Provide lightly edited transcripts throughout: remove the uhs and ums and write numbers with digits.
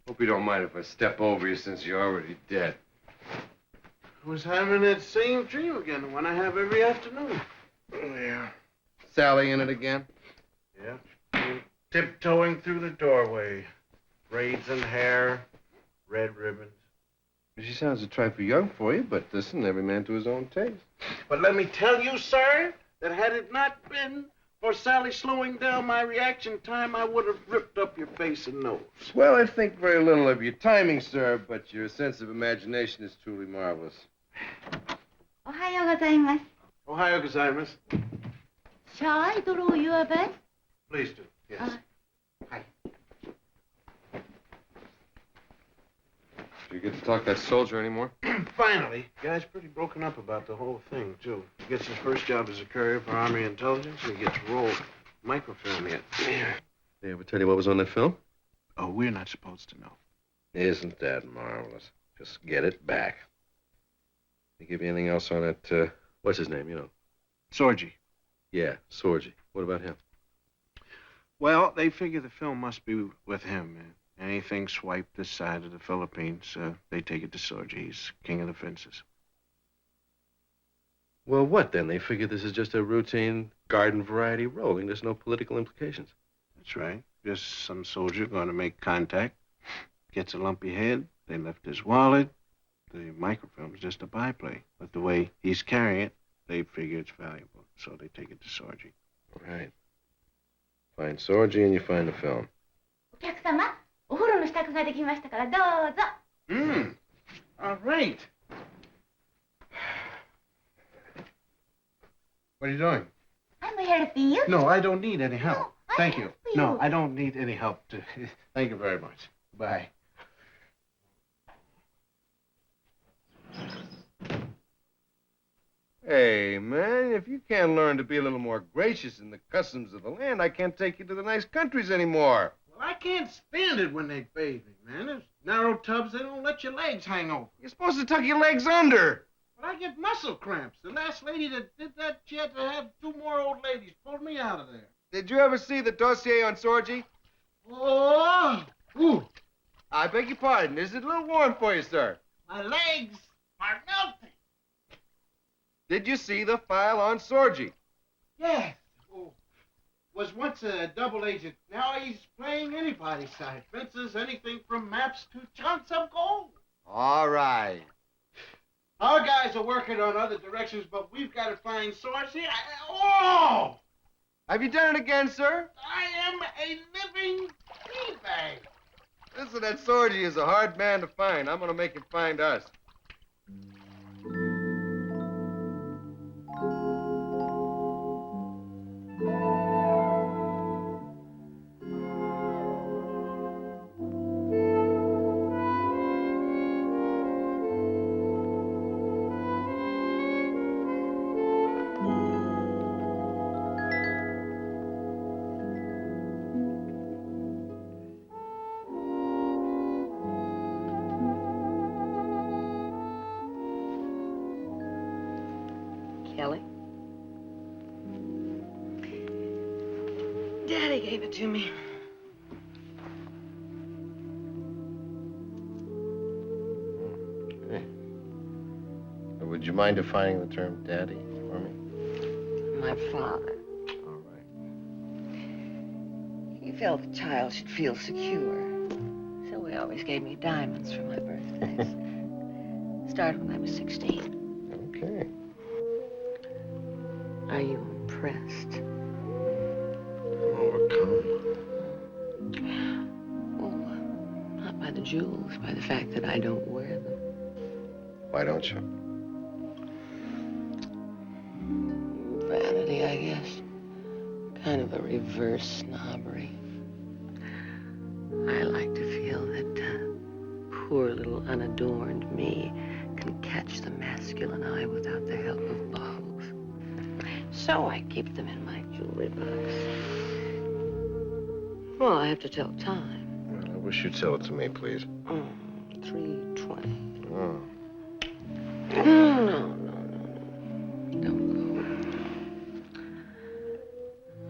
Hope you don't mind if I step over you since you're already dead. I was having that same dream again, the one I have every afternoon. Yeah. Sally in it again? Yeah. Tiptoeing through the doorway. Braids and hair, red ribbons. She sounds a trifle young for you, but listen, every man to his own taste. But let me tell you, sir, that had it not been for Sally slowing down my reaction time, I would have ripped up your face and nose. Well, I think very little of your timing, sir, but your sense of imagination is truly marvelous. Ohayou gozaimasu. Ohayou gozaimasu. Shall I draw you a bed? Please do, yes. Hi. Do you get to talk to that soldier anymore? Finally. Guy's pretty broken up about the whole thing, too. He gets his first job as a courier for Army intelligence, and he gets rolled. Microfilm yet. They ever tell you what was on that film? Oh, we're not supposed to know. Isn't that marvelous? Just get it back. They give you anything else on that, what's his name, you know? Sorgi. Yeah, Sorgi. What about him? Well, they figure the film must be with him, man. Anything swiped this side of the Philippines, they take it to Sorgi. He's king of the fences. Well, what then? They figure this is just a routine garden variety rolling. There's no political implications. That's right. Just some soldier going to make contact. Gets a lumpy head. They left his wallet. The microfilm is just a byplay. But the way he's carrying it, they figure it's valuable. So they take it to Sorgi. Right. Find Sorgi and you find the film. お客様、お風呂の支度ができましたからどうぞ。All right. What are you doing? I'm helping you. No, I don't need any help. No, I Thank you. help you. No, I don't need any help. Thank you very much. Bye. Hey, man, if you can't learn to be a little more gracious in the customs of the land, I can't take you to the nice countries anymore. Well, I can't stand it when they bathe me, man. There's narrow tubs, they don't let your legs hang over. You're supposed to tuck your legs under. But I get muscle cramps. The last lady that did that, she had to have 2 more old ladies pull me out of there. Did you ever see the dossier on Sorgi? Oh! Ooh! I beg your pardon. Is it a little warm for you, sir? My legs are melting. Did you see the file on Sorgi? Yes. Oh. Was once a double agent. Now he's playing anybody's side. Fences, anything from maps to chunks of gold. All right. Our guys are working on other directions, but we've got to find Sorgi. Oh! Have you done it again, sir? I am a living feedback. Listen, that Sorgi is a hard man to find. I'm going to make him find us. Kelly? Daddy gave it to me. Hey. Would you mind defining the term daddy for me? My father. All right. He felt the child should feel secure. So he always gave me diamonds for my birthdays. Started when I was 16. Okay. Are you impressed? I'm overcome. Oh, not by the jewels, by the fact that I don't wear them. Why don't you? Vanity, I guess. Kind of a reverse snobbery. I like to feel that poor little unadorned me can catch the masculine eye without the help of bottles. So I keep them in my jewelry box. Well, I have to tell time. Well, I wish you'd tell it to me, please. 3:20. Oh. No. Don't go.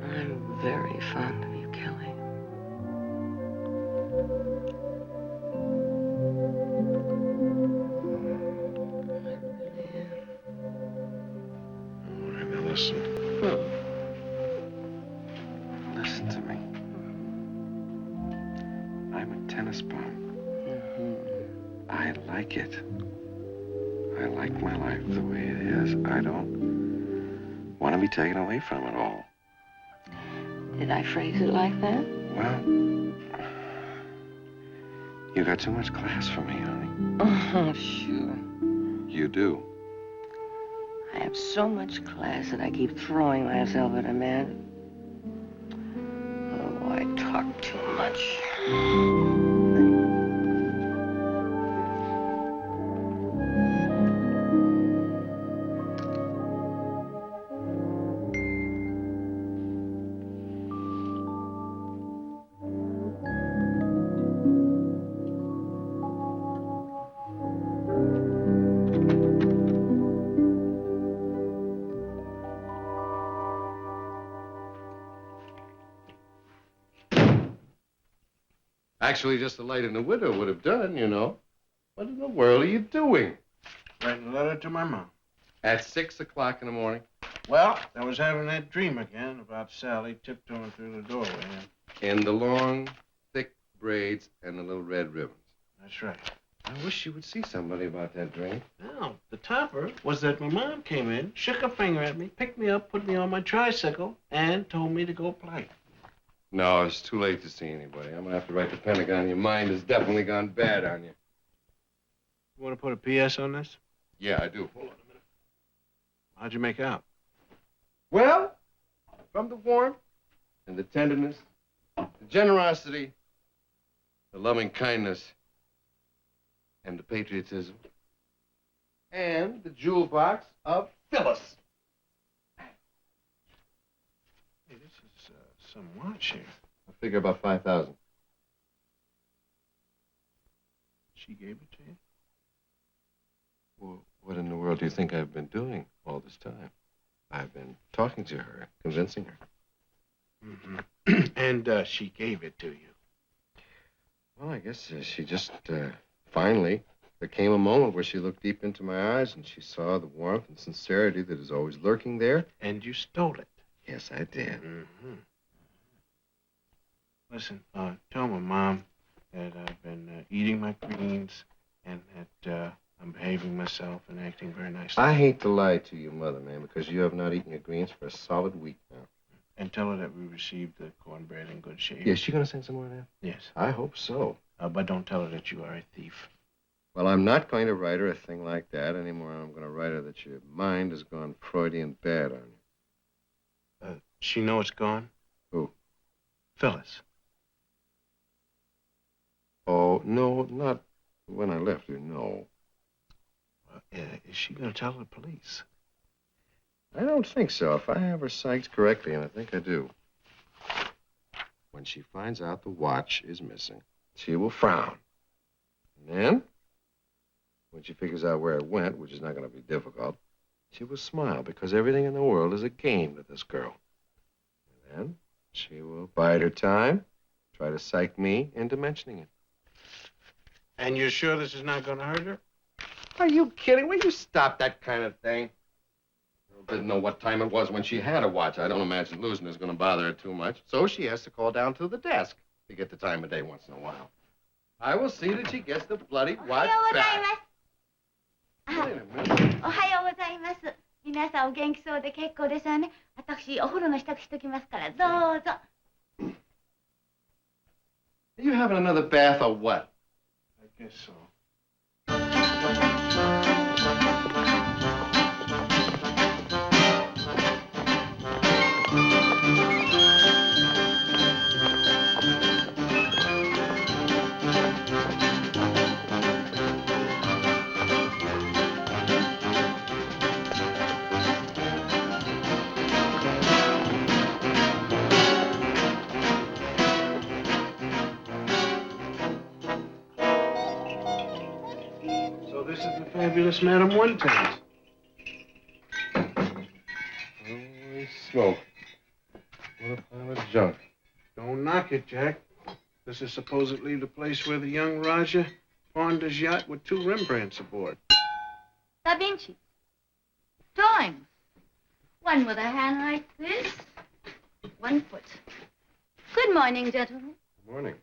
I'm very fond of you, Kelly. I like it. I like my life the way it is. I don't want to be taken away from it all. Did I phrase it like that? Well, you got too much class for me, honey. Oh, sure. You do. I have so much class that I keep throwing myself at a man. Oh, I talk too much. Actually, just a light in the window would have done, you know. What in the world are you doing? Writing a letter to my mom. At 6 o'clock in the morning? Well, I was having that dream again about Sally tiptoeing through the doorway. In the long, thick braids and the little red ribbons. That's right. I wish you would see somebody about that dream. Well, the topper was that my mom came in, shook her finger at me, picked me up, put me on my tricycle, and told me to go play. No, it's too late to see anybody. I'm gonna have to write the Pentagon. Your mind has definitely gone bad on you. You want to put a P.S. on this? Yeah, I do. Hold on a minute. How'd you make out? Well, from the warmth and the tenderness, the generosity, the loving kindness, and the patriotism, and the jewel box of Phyllis. Hey, this is some watch here. I figure about 5,000. She gave it to you? Well, what in the world do you think I've been doing all this time? I've been talking to her, convincing her. Mm-hmm. And she gave it to you. Well, I guess she just, finally, there came a moment where she looked deep into my eyes and she saw the warmth and sincerity that is always lurking there. And you stole it. Yes, I did. Mm-hmm. Listen, tell my mom that I've been eating my greens and that I'm behaving myself and acting very nicely. I hate to lie to you, Mother, man, because you have not eaten your greens for a solid week now. And tell her that we received the cornbread in good shape. Is she going to send some more of that? Yes. I hope so. But don't tell her that you are a thief. Well, I'm not going to write her a thing like that anymore. I'm going to write her that your mind has gone Freudian bad on you. She know it's gone? Who? Phyllis. Oh, no, not when I left her, no. Is she going to tell the police? I don't think so. If I have her psyched correctly, and I think I do. When she finds out the watch is missing, she will frown. And then, when she figures out where it went, which is not going to be difficult, she will smile because everything in the world is a game to this girl. And then she will bide her time, try to psych me into mentioning it. And you're sure this is not going to hurt her? Are you kidding? Will you stop that kind of thing? Girl didn't know what time it was when she had a watch. I don't imagine losing is going to bother her too much. So she has to call down to the desk to get the time of day once in a while. I will see that she gets the bloody watch back. おはようございます。おはようございます。皆さんお元気そうで結構ですわね。私お風呂の支度しときますからどうぞ。 Are you having another bath or what? I guess so. This is the fabulous Madam One-Times. Holy smoke. What a pile of junk. Don't knock it, Jack. This is supposedly the place where the young Raja pawned his yacht with 2 Rembrandts aboard. Da Vinci. Drawings. One with a hand like this. One foot. Good morning, gentlemen. Good morning.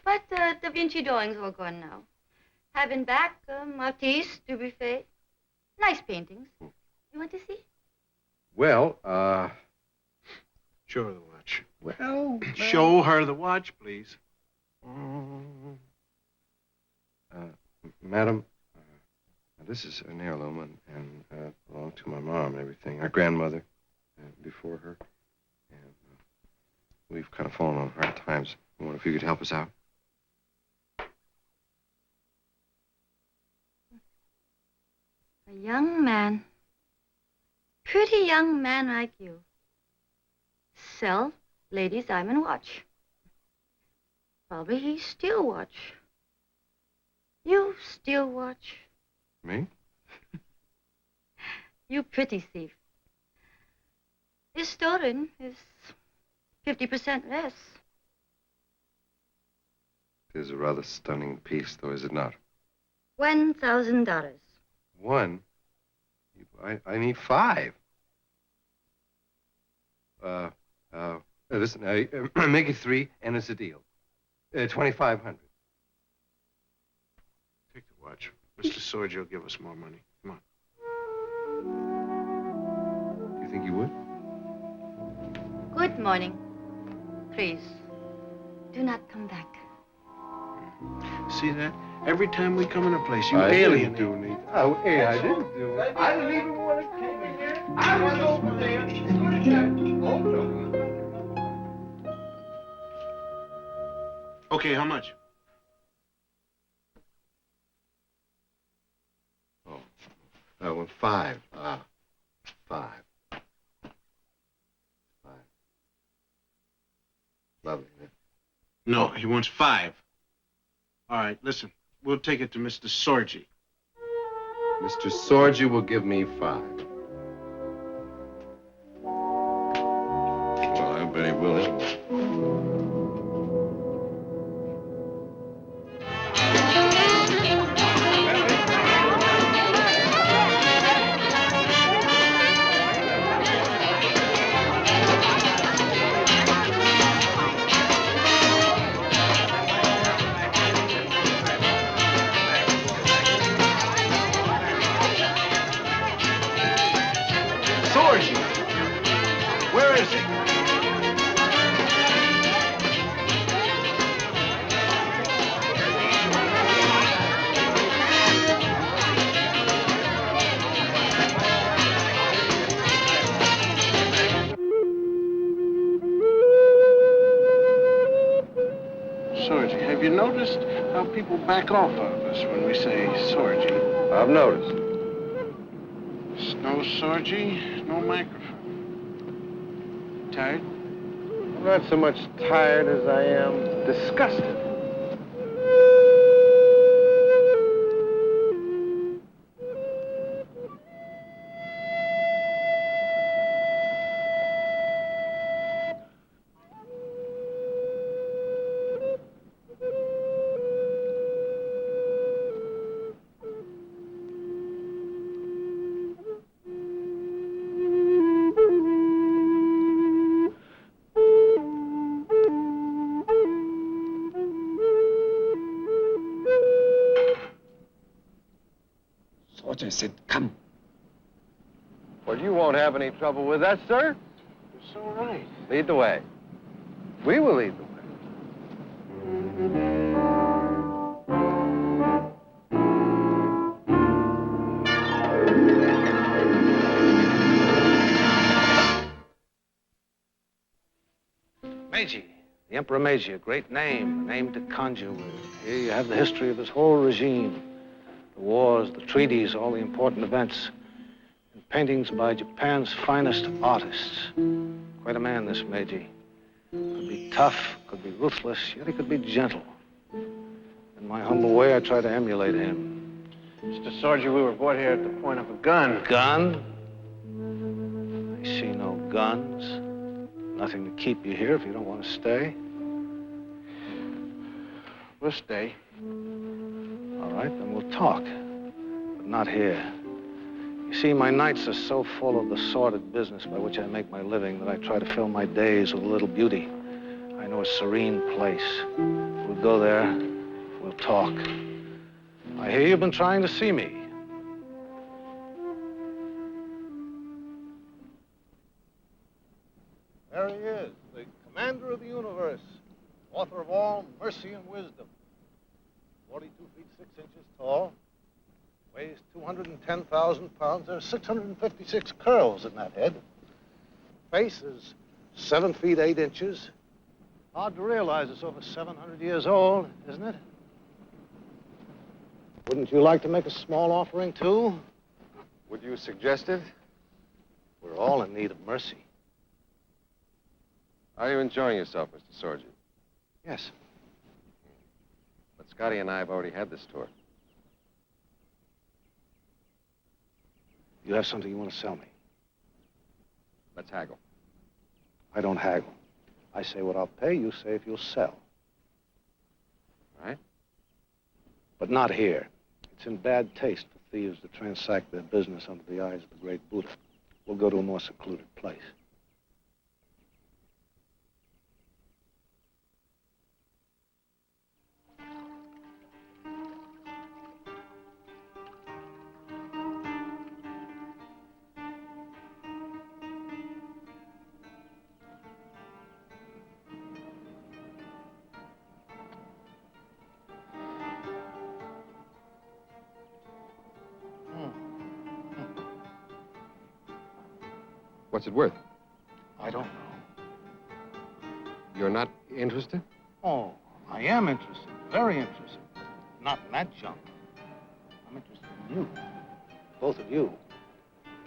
But Da Vinci drawings are gone now. Having back Matisse, Dubuffet. Nice paintings. You want to see? Well, Show her the watch. well... Show her the watch, please. Madam, this is an heirloom and belonged to my mom and everything. Our grandmother before her. And we've kind of fallen on hard times. I wonder if you could help us out. A young man. Pretty young man like you. Sell ladies' diamond watch. Probably he steal watch. You steal watch. Me? You pretty thief. Is stolen is 50% less. It is a rather stunning piece, though, is it not? $1,000. One? I need 5. Listen, make it 3, and it's a deal. 2,500. Take the watch. Mr. Sorge will give us more money. Come on. Do you think you would? Good morning. Please, do not come back. See that? Every time we come in a place, you I alienate. didn't do anything. Oh, hey, I didn't do it. I didn't even want to come in here. I was over there. Oh, no. Okay, how much? Oh, well, 5. 5. 5. Lovely, isn't it? No, he wants 5. All right, listen. We'll take it to Mr. Sorge. Mr. Sorge will give me 5. Well, I bet he will anyway. Sorge! Where is he? Sorge, have you noticed how people back off of us when we say Sorge? I've noticed. No Sorge, no microphone. Tired? I'm not so much tired as I am disgusted. Sorge said, come. Well, you won't have any trouble with that, sir. It's all right. Lead the way. We will lead the way. Meiji, the Emperor Meiji, a great name, a name to conjure with. Here you have the history of his whole regime. The wars, the treaties, all the important events. And paintings by Japan's finest artists. Quite a man, this Meiji. Could be tough, could be ruthless, yet he could be gentle. In my humble way, I try to emulate him. Mr. Sorge, we were brought here at the point of a gun. Gun? I see no guns. Nothing to keep you here if you don't want to stay. We'll stay. All right, then we'll talk, but not here. You see, my nights are so full of the sordid business by which I make my living that I try to fill my days with a little beauty. I know a serene place. We'll go there, we'll talk. I hear you've been trying to see me. There he is, the commander of the universe, author of all mercy and wisdom. 42 feet 6 inches tall, weighs 210,000 pounds. There are 656 curls in that head. Face is 7 feet 8 inches. Hard to realize it's over 700 years old, isn't it? Wouldn't you like to make a small offering, too? Would you suggest it? We're all in need of mercy. Are you enjoying yourself, Mr. Sorgi? Yes. But Scotty and I have already had this tour. You have something you want to sell me. Let's haggle. I don't haggle. I say what I'll pay, you say if you'll sell. Right? But not here. It's in bad taste for thieves to transact their business under the eyes of the great Buddha. We'll go to a more secluded place. What's it worth? I don't know. You're not interested? Oh, I am interested. Very interested. Not in that junk. I'm interested in you. Both of you.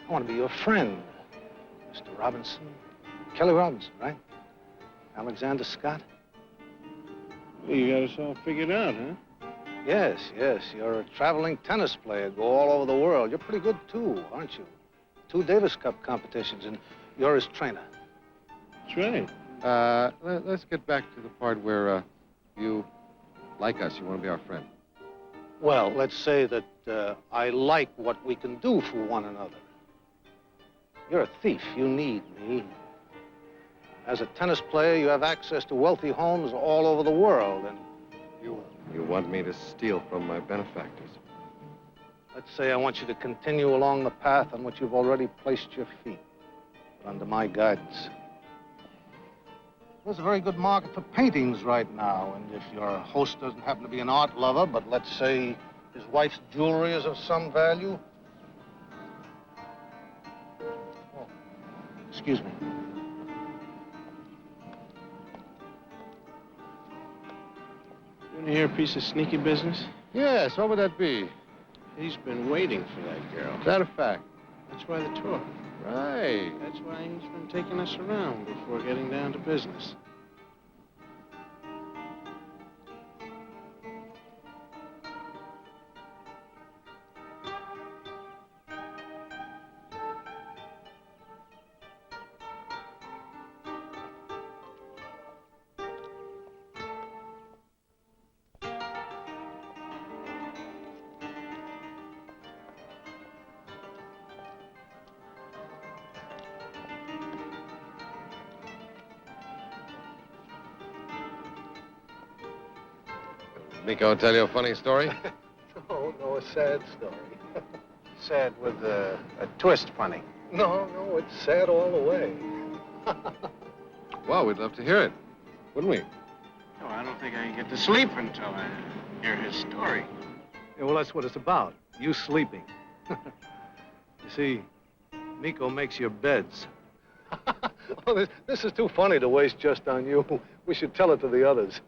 I want to be your friend. Mr. Robinson. Kelly Robinson, right? Alexander Scott? Well, you got us all figured out, huh? Yes, yes. You're a traveling tennis player. Go all over the world. You're pretty good, too, aren't you? 2 Davis Cup competitions, and you're his trainer. That's right. Let's get back to the part where you like us. You want to be our friend. Well, let's say that I like what we can do for one another. You're a thief. You need me. As a tennis player, you have access to wealthy homes all over the world, and You want me to steal from my benefactors. let's say I want you to continue along the path on which you've already placed your feet, but under my guidance. There's a very good market for paintings right now, and if your host doesn't happen to be an art lover, but let's say his wife's jewelry is of some value. Oh, excuse me. You want to hear a piece of sneaky business? Yes, what would that be? He's been waiting for that girl. Is that a fact? That's why the tour. Right. That's why he's been taking us around before getting down to business. Nico, tell you a funny story? No, a sad story. Sad with a twist funny. No, it's sad all the way. Well, we'd love to hear it, wouldn't we? No, I don't think I can get to sleep until I hear his story. Yeah, well, that's what it's about. You sleeping. You see, Nico makes your beds. Oh, this is too funny to waste just on you. We should tell it to the others.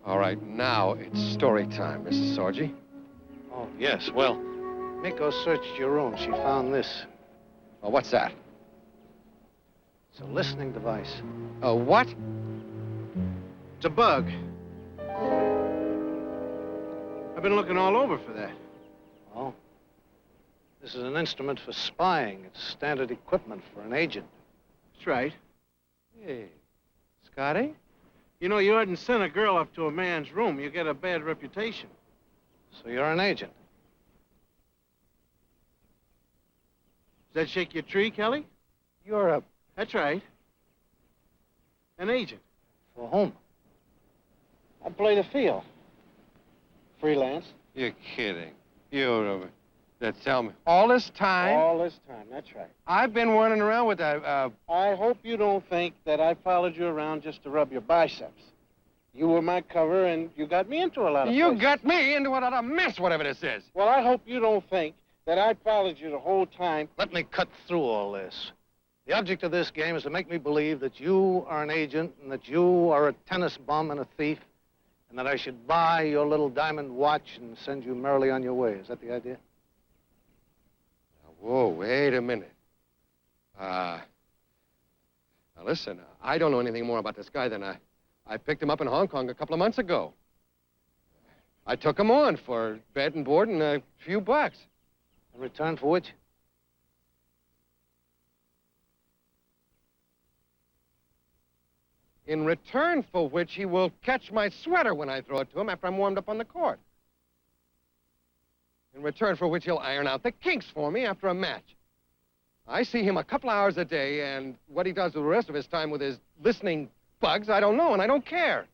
All right, now it's story time, Mrs. Sorgi. Oh, yes. Well, Miko searched your room. She found this. Oh, what's that? It's a listening device. A what? It's a bug. I've been looking all over for that. Oh? This is an instrument for spying. It's standard equipment for an agent. That's right. Hey, Scotty? You know, you oughtn't send a girl up to a man's room. You get a bad reputation. So you're an agent. Does that shake your tree, Kelly? You're a... That's right. An agent. For whom? I play the field. Freelance. You're kidding. Tell me. All this time, All this time, that's right. I've been running around with that, I hope you don't think that I followed you around just to rub your biceps. You were my cover, and you got me into a lot of You places. got me into a mess, whatever this is. Well, I hope you don't think that I followed you the whole time. Let me cut through all this. The object of this game is to make me believe that you are an agent and that you are a tennis bum and a thief and that I should buy your little diamond watch and send you merrily on your way. Is that the idea? Whoa, wait a minute. Now listen, I don't know anything more about this guy than I picked him up in Hong Kong a couple of months ago. I took him on for bed and board and a few bucks. In return for which? In return for which he will catch my sweater when I throw it to him after I'm warmed up on the court. In return for which he'll iron out the kinks for me after a match. I see him a couple hours a day, and what he does with the rest of his time with his listening bugs, I don't know, and I don't care.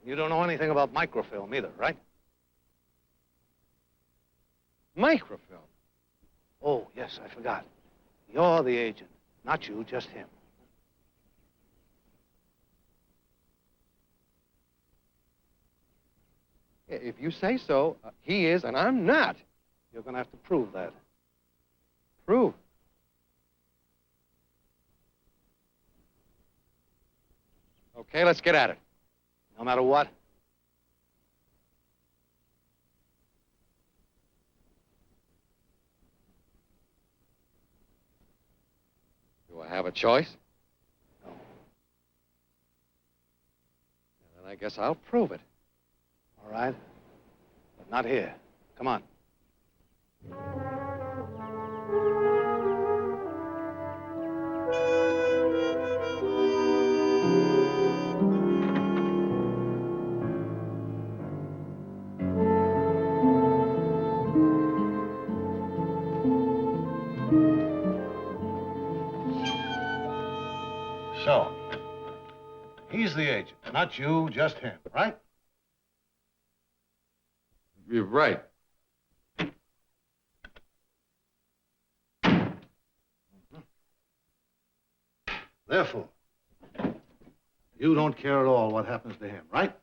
You don't know anything about microfilm either, right? Microfilm? Oh, yes, I forgot. You're the agent. Not you, just him. If you say so, he is, and I'm not. You're going to have to prove that. Prove. Okay, let's get at it. No matter what? Do I have a choice? No. Then I guess I'll prove it. All right? But not here. Come on. So, he's the agent, not you, just him, right? You're right. Therefore, you don't care at all what happens to him, right?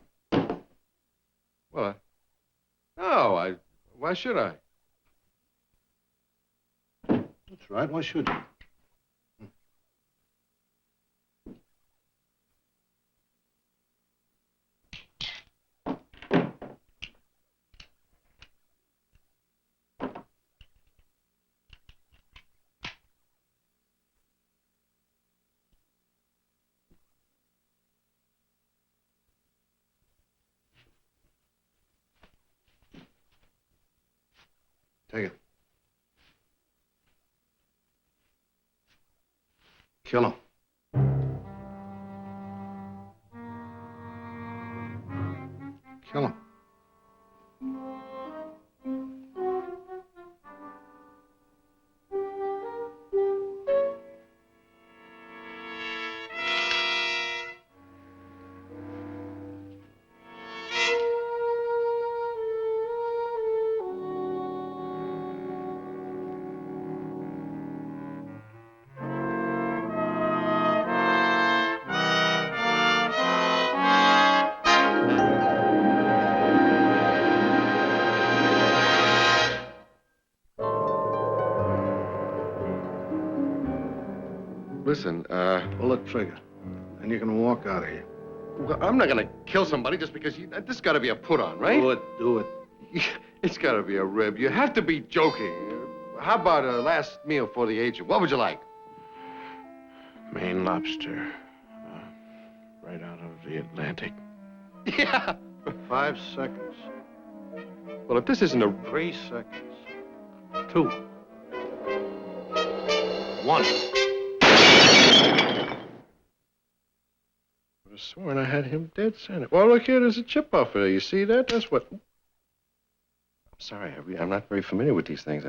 Well, no, why should I? That's right, why should you? Take it. Kill him. Kill him. Listen, Pull the trigger. Then you can walk out of here. I'm not gonna kill somebody just because this got to be a put on, right? Do it. It's got to be a rib. You have to be joking. How about a last meal for the agent? What would you like? Maine lobster. Right out of the Atlantic. Yeah. 5 seconds. Well, if this isn't a... 3 seconds. 2. 1. I would have sworn I had him dead center. Well, look here, there's a chip off there. You see that? That's what... I'm sorry, I'm not very familiar with these things.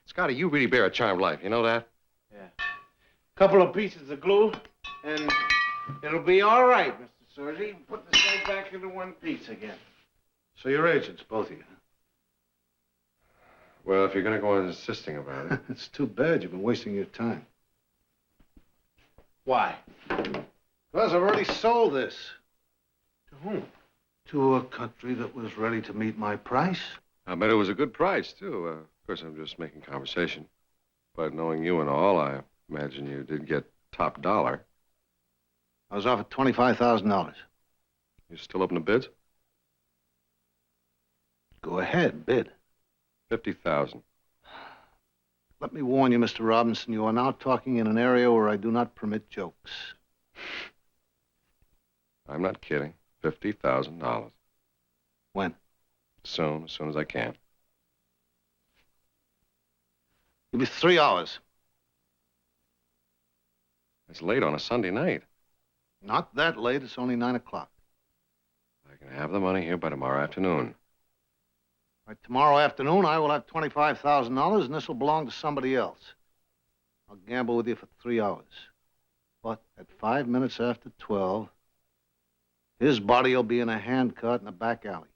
Scotty, you really bear a charmed life. You know that? Yeah. Couple of pieces of glue, and it'll be all right, Mr. Sorgi. Put the snake back into one piece again. So you're agents, both of you. Well, if you're going to go on insisting about it. It's too bad you've been wasting your time. Why? Because I've already sold this. To whom? To a country that was ready to meet my price. I bet it was a good price, too. Of course, I'm just making conversation. But knowing you and all, I imagine you did get top dollar. I was offered $25,000. You still open to bids? Go ahead, bid. 50,000. Let me warn you, Mr. Robinson, you are now talking in an area where I do not permit jokes. I'm not kidding. $50,000. When? Soon, as soon as I can. Give me 3 hours. It's late on a Sunday night. Not that late, it's only 9 o'clock. I can have the money here by tomorrow afternoon. Right, tomorrow afternoon, I will have $25,000, and this will belong to somebody else. I'll gamble with you for 3 hours. But at 5 minutes after 12, his body will be in a handcart in a back alley.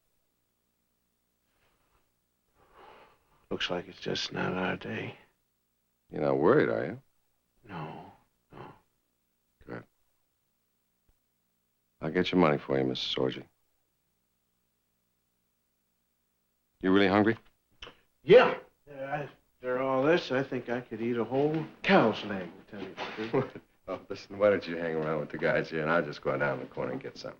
Looks like it's just not our day. You're not worried, are you? No. Good. I'll get your money for you, Mrs. Sorgi. You really hungry? Yeah. After all this, I think I could eat a whole cow's leg, to tell you the truth. Oh, listen, why don't you hang around with the guys here, and I'll just go down the corner and get some.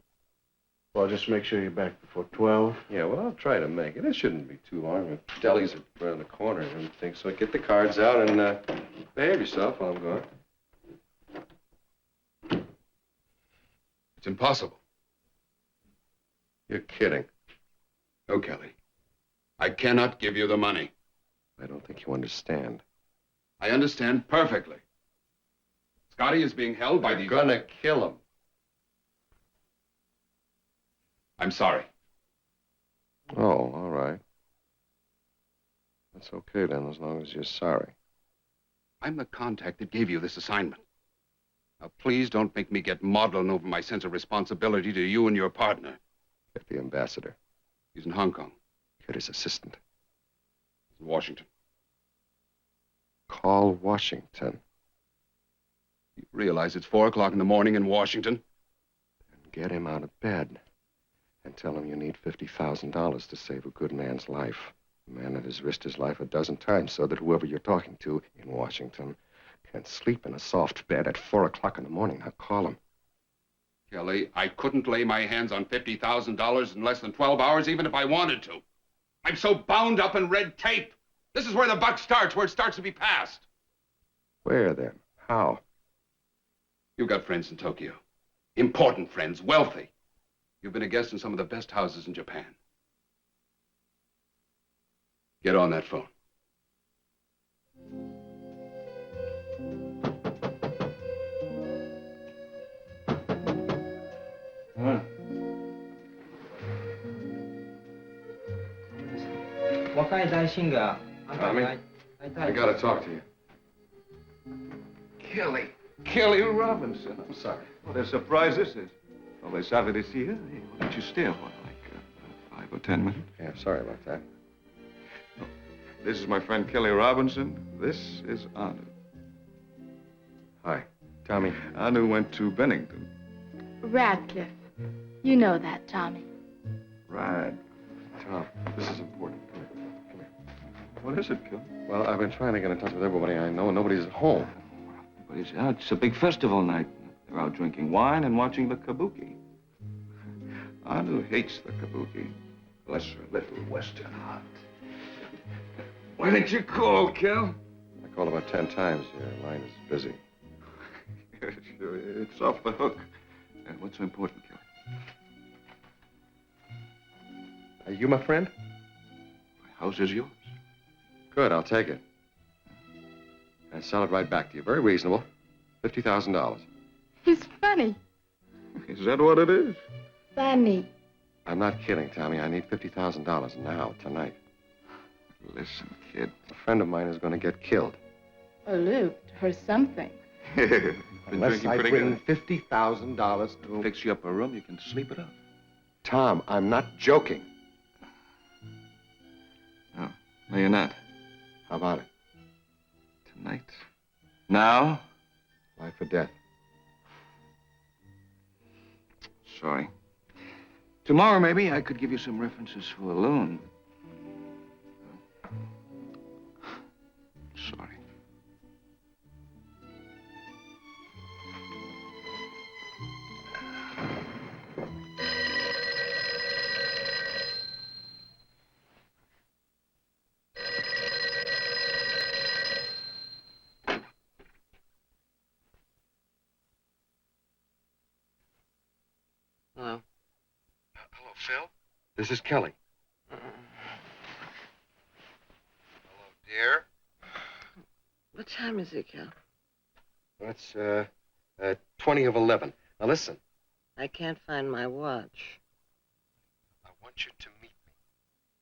Well, just make sure you're back before 12. Yeah, well, I'll try to make it. It shouldn't be too long. The deli's around the corner and everything, so get the cards out and behave yourself while I'm gone. It's impossible. You're kidding. No, Kelly. I cannot give you the money. I don't think you understand. I understand perfectly. Scotty is being held by You're these... gonna kill him. I'm sorry. Oh, all right. That's okay, then, as long as you're sorry. I'm the contact that gave you this assignment. Now, please don't make me get maudlin over my sense of responsibility to you and your partner. Get the ambassador. He's in Hong Kong. Get his assistant. He's in Washington. Call Washington. You realize it's 4 o'clock in the morning in Washington? And get him out of bed. And tell him you need $50,000 to save a good man's life. A man that has risked his life a dozen times so that whoever you're talking to in Washington can sleep in a soft bed at 4 o'clock in the morning. Now call him. Kelly, I couldn't lay my hands on $50,000 in less than 12 hours, even if I wanted to. I'm so bound up in red tape. This is where the buck starts, where it starts to be passed. Where, then? How? You've got friends in Tokyo. Important friends, wealthy. You've been a guest in some of the best houses in Japan. Get on that phone. Tommy, I gotta talk to you. Kelly Robinson. I'm sorry. What a surprise this is. Always sorry to see you. Hey, why don't you stay a while, like 5 or 10 minutes? Yeah, sorry about that. This is my friend Kelly Robinson. This is Anu. Hi, Tommy. Anu went to Bennington. Radcliffe. You know that, Tommy. Right. Tom, this is important. Come here. What is it, Kelly? Well, I've been trying to get in touch with everybody I know, and nobody's at home. But it's out. It's a big festival night. They're out drinking wine and watching the kabuki. Anu hates the kabuki. Bless her little Western heart. Why didn't you call, Kel? I called about 10 times. Your line is busy. Sure, it's off the hook. What's so important, Kel? Are you my friend? My house is yours. Good, I'll take it. And sell it right back to you. Very reasonable. $50,000. He's funny. Is that what it is? Funny. I'm not kidding, Tommy. I need $50,000 now, tonight. Listen, kid. A friend of mine is going to get killed. Oh, Luke, or something. Been Unless drinking I pretty bring good. $50,000 to... Fix you up a room, you can sleep it off. Tom, I'm not joking. No, you're not. How about it? Tonight. Now? Life or death. Sorry. Tomorrow, maybe, I could give you some references for a loan. Sorry. Hello. Hello, Phil. This is Kelly. Hello, dear. What time is it, Cal? It's, 20 of 11. Now, listen. I can't find my watch. I want you to meet me.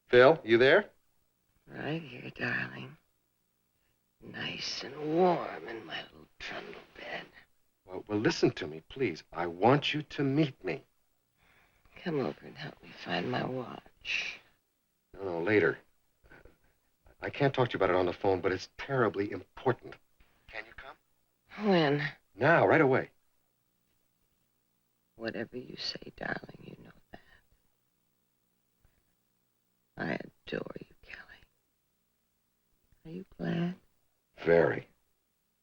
Phil, you there? Right here, darling. Nice and warm in my little trundle bed. Well, listen to me, please. I want you to meet me. Come over and help me find my watch. No, later. I can't talk to you about it on the phone, but it's terribly important. Can you come? When? Now, right away. Whatever you say, darling, you know that. I adore you, Kelly. Are you glad? Very.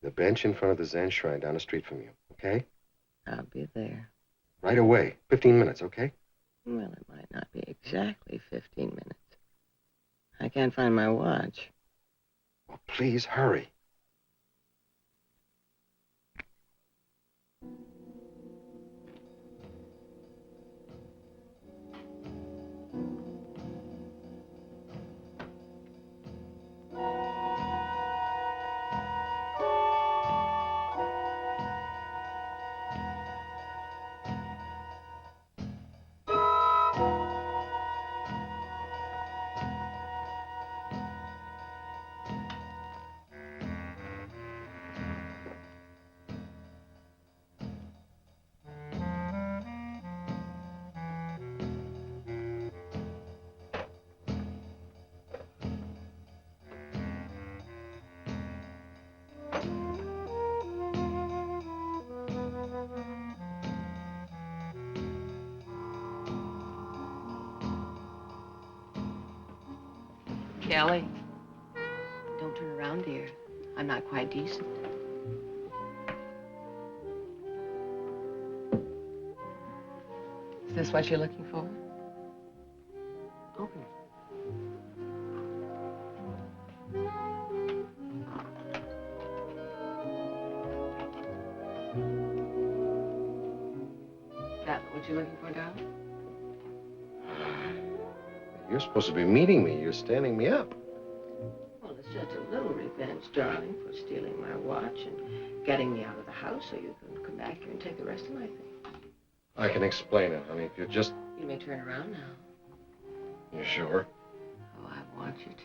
The bench in front of the Zen shrine down the street from you, okay? I'll be there. Right away. 15 minutes, okay? Well, it might not be exactly 15 minutes. I can't find my watch. Well, please hurry. Kelly, don't turn around, dear. I'm not quite decent. Is this what you're looking for? Open it. That what you're looking for, darling? You're supposed to be meeting me. You're standing me up. Well, it's just a little revenge, darling, for stealing my watch and getting me out of the house so you can come back here and take the rest of my things. I can explain it, honey, if you just... You may turn around now. You sure? Oh, I want you to.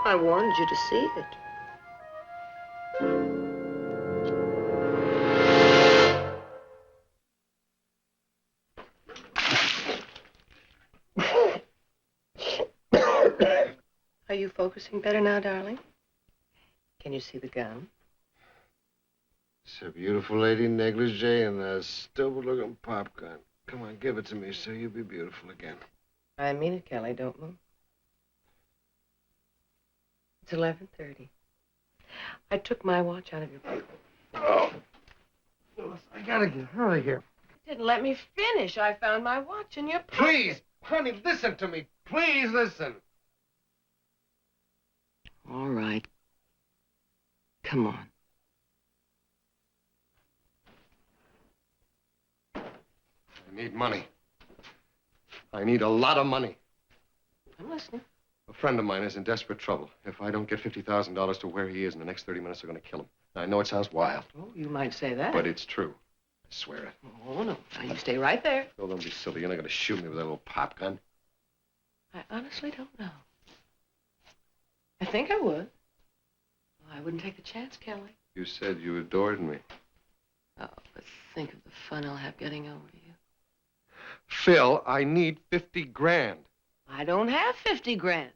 I wanted you to see it. Are you focusing better now, darling? Can you see the gun? It's a beautiful lady negligee and a stupid-looking pop gun. Come on, give it to me so you'll be beautiful again. I mean it, Kelly. Don't move. It's 11:30. I took my watch out of your pocket. Oh. Phyllis, I gotta get out of here. Didn't let me finish. I found my watch in your pocket. Please, honey, listen to me. Please listen. All right. Come on. I need money. I need a lot of money. I'm listening. A friend of mine is in desperate trouble. If I don't get $50,000 to where he is in the next 30 minutes, they're going to kill him. Now, I know it sounds wild, Oh, you might say that. but it's true. I swear it. Oh, no. Now, you stay right there. Oh, don't be silly. You're not going to shoot me with that little pop gun. I honestly don't know. I think I would. Well, I wouldn't take the chance, Kelly. You said you adored me. Oh, but think of the fun I'll have getting over you. Phil, I need 50 grand. I don't have 50 grand.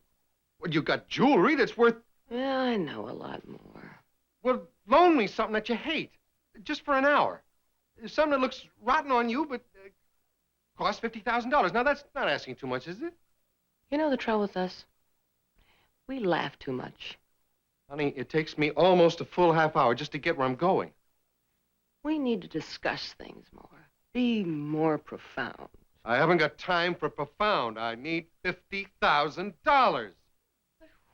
Well, you got jewelry that's worth... Well, I know a lot more. Well, loan me something that you hate. Just for an hour. Something that looks rotten on you, but costs $50,000. Now, that's not asking too much, is it? You know the trouble with us? We laugh too much. Honey, it takes me almost a full half hour just to get where I'm going. We need to discuss things more. Be more profound. I haven't got time for profound. I need $50,000.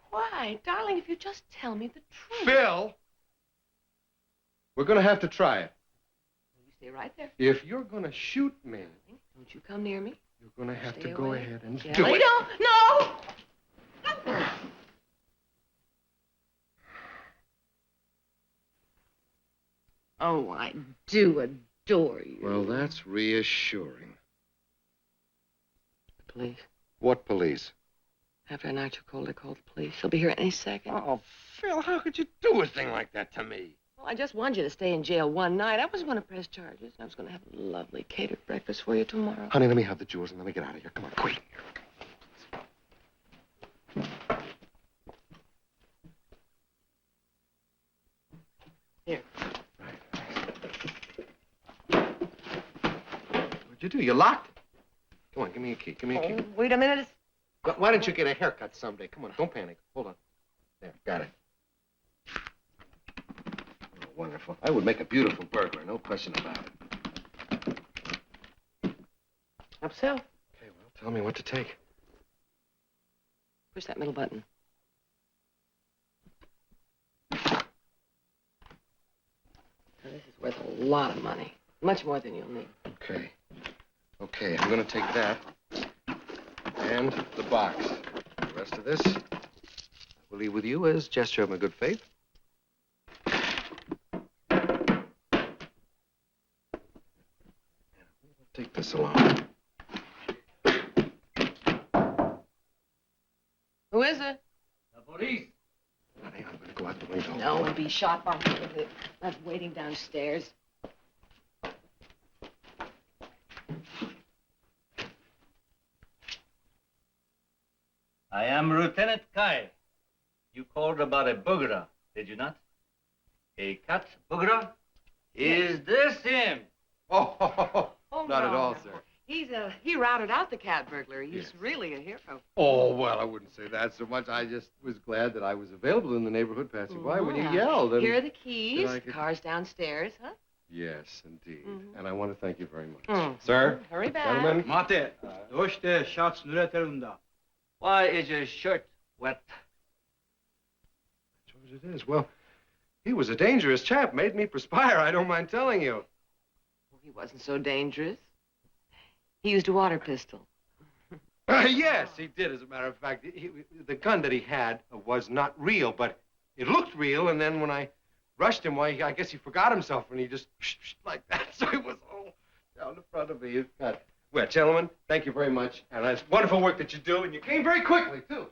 Why? Darling, if you just tell me the truth. Phil! We're going to have to try it. You stay right there. If you're going to shoot me, Don't you come near me. you're going to have Stay to go away. ahead and do Kelly, it. don't. No! Oh, I do adore you. Well, that's reassuring. The police. What police? After I knocked you cold, I called the police. They'll be here any second. Oh, Phil, how could you do a thing like that to me? Well, I just wanted you to stay in jail one night. I wasn't going to press charges. I was going to have a lovely catered breakfast for you tomorrow. Honey, let me have the jewels and let me get out of here. Come on, quick. Here. What'd you do? You locked it? Come on, give me a key. Give me a key. Wait a minute. Why don't you get a haircut someday? Come on, don't panic. Hold on. There, got it. Oh, wonderful. I would make a beautiful burglar, no question about it. Up so. Okay, well, tell me what to take. Push that middle button. Now, this is worth a lot of money. Much more than you'll need. Okay. Okay, I'm gonna take that and the box. The rest of this, I will leave with you as gesture of my good faith. Take this along. Who is it? The police. Honey, I'm gonna go out the window. No, and be shot by that's waiting downstairs. I am Lieutenant Kai. You called about a burglar, did you not? A cat burglar? Is this him? Oh, Oh, not at no, all, no. sir. He routed out the cat burglar. He's Yes. really a hero. Oh, well, I wouldn't say that so much. I just was glad that I was available in the neighborhood passing by when you Yeah. yelled. And... Here are the keys. I could- Car's downstairs, huh? Yes, indeed. Mhm. And I want to thank you very much. Mm. Sir? Hurry back. Gentlemen? 待て。どうしてシャツ濡れてるんだ? Why is your shirt wet? George, it is. Well, he was a dangerous chap. Made me perspire, I don't mind telling you. He wasn't so dangerous. He used a water pistol. Yes, he did, as a matter of fact. The gun that he had was not real, but it looked real, and then when I rushed him, why, I guess he forgot himself, and he just like that, so it was all down the front of me. Well, gentlemen, thank you very much, and it's wonderful work that you do, and you came very quickly, too.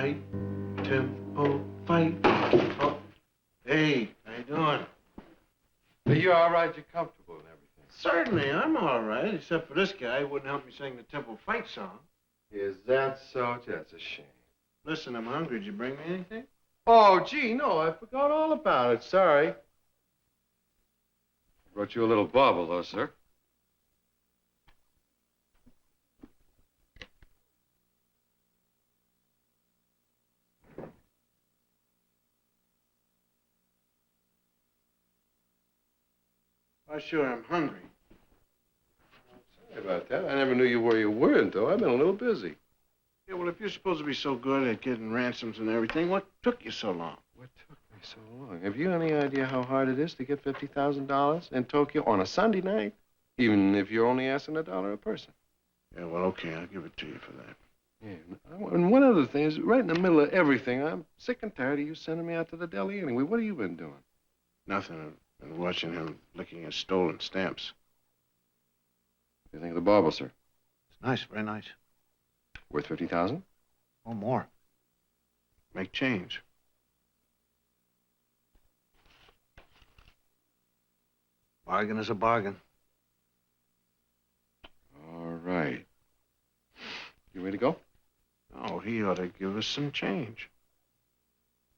fight, tempo fight. Oh. Hey, how you doing? Are you all right? You're comfortable and everything? Certainly, I'm all right, except for this guy who wouldn't help me sing the tempo fight song. Is that so? That's a shame. Listen, I'm hungry. Did you bring me anything? Oh, gee, no, I forgot all about it. Sorry. I brought you a little bauble, though, sir. Why, sure, I'm hungry. Sorry about that. I never knew you where you weren't, though. I've been a little busy. Yeah, well, if you're supposed to be so good at getting ransoms and everything, what took you so long? What took me so long? Have you any idea how hard it is to get $50,000 in Tokyo on a Sunday night? Even if you're only asking $1 a person. Yeah, well, okay, I'll give it to you for that. Yeah, and one other thing is, right in the middle of everything, I'm sick and tired of you sending me out to the deli anyway. What have you been doing? Nothing. I've been watching him licking his stolen stamps. What do you think of the bauble, sir? It's nice, very nice. Worth 50,000? Oh, more. Make change. Bargain is a bargain. All right. You ready to go? Oh, he ought to give us some change.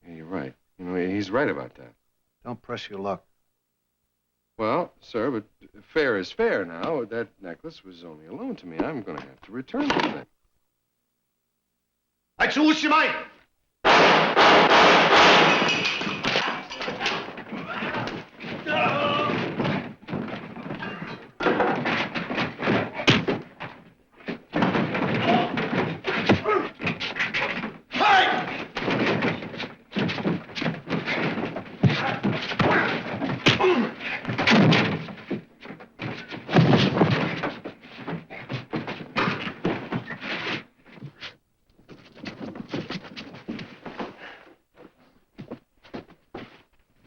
Yeah, you're right. You know, he's right about that. Don't press your luck. Well, sir, but fair is fair now. That necklace was only a loan to me. I'm going to have to return the thing. あいつおしまい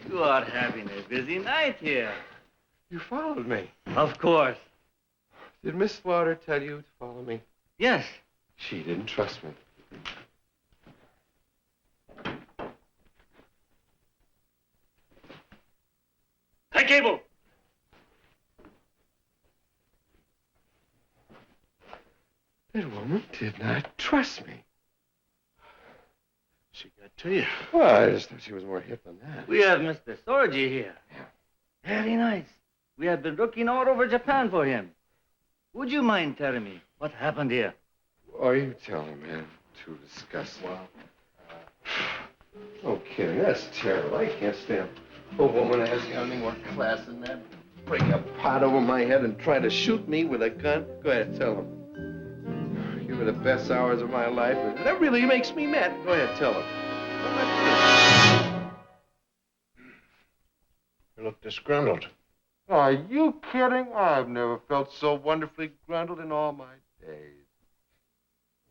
You are having a busy night here. You followed me. Of course. Did Miss Slaughter tell you to follow me? Yes. She didn't trust me. High cable. That woman did not trust me. She got to you. Well, I just thought she was more hip than that. We have Mr. Sorgi here. Very nice. We have been looking all over Japan for him. Would you mind telling me what happened here? Oh, you tell him, man. Too disgusting. No kidding. That's terrible. I can't stand a woman that has any more class than that. Bring a pot over my head and try to shoot me with a gun. Go ahead, tell him. Give her the best hours of my life. That really makes me mad. Go ahead, tell him. You look disgruntled. Are you kidding? I've never felt so wonderfully grundled in all my days.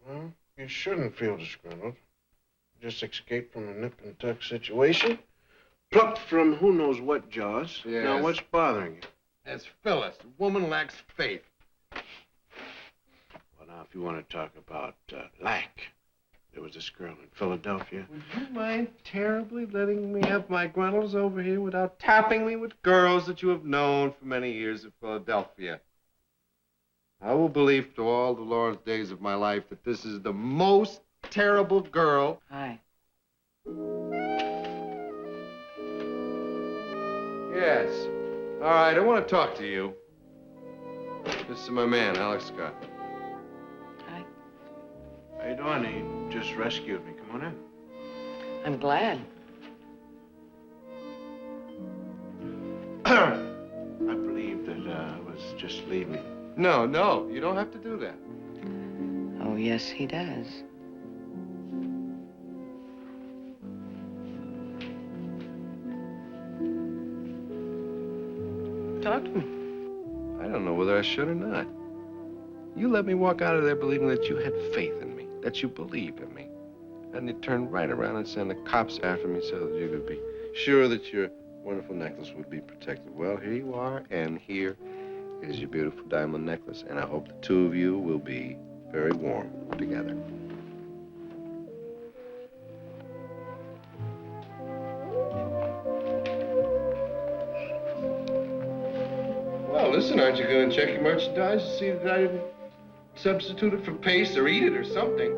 Well, you shouldn't feel disgruntled. You just escaped from a nip and tuck situation. Plucked from who knows what jaws. Yes. Now, what's bothering you? That's Phyllis. A woman lacks faith. Well, now, if you want to talk about lack, there was this girl in Philadelphia. Would you mind terribly letting me have my gruntles over here without tapping me with girls that you have known for many years in Philadelphia? I will believe to all the Lord's days of my life that this is the most terrible girl. Hi. Yes. All right, I want to talk to you. This is my man, Alex Scott. Hi. How you doing? He just rescued me. Come on in. I'm glad. I believe that I was just leaving. No, you don't have to do that. Oh, yes, he does. Talk to me. I don't know whether I should or not. You let me walk out of there believing that you had faith in me, that you believed in me. And you turned right around and sent the cops after me so that you could be sure that your wonderful necklace would be protected. Well, here you are, and here is your beautiful diamond necklace, and I hope the two of you will be very warm together. aren't you going to check your merchandise to see that I didn't substitute it for paste or eat it or something?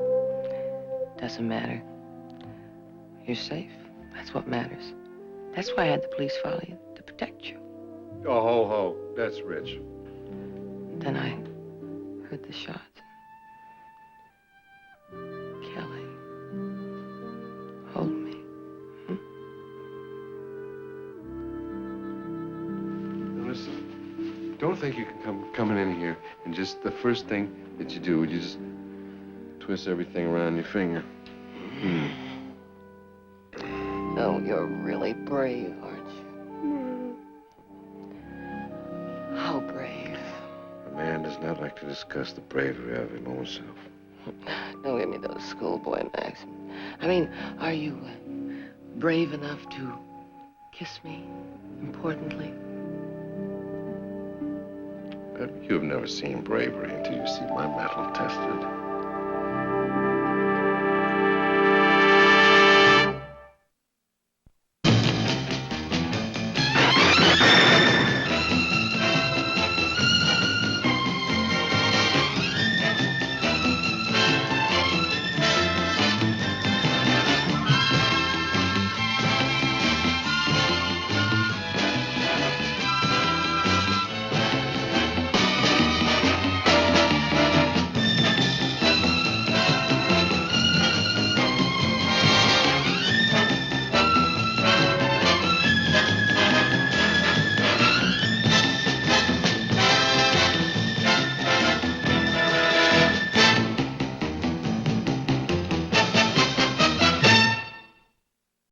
Doesn't matter. You're safe. That's what matters. That's why I had the police follow you, to protect you. Oh, ho, ho. That's rich. Then I heard the shots. Kelly, hold me. Now listen, don't think you can come coming in here and just the first thing that you do, you just twist everything around your finger. Oh, you're really brave, aren't you? How brave? A man does not like to discuss the bravery of his own self. Don't give me those schoolboy maxims. I mean, are you brave enough to kiss me, importantly? But you have never seen bravery until you see my metal tested.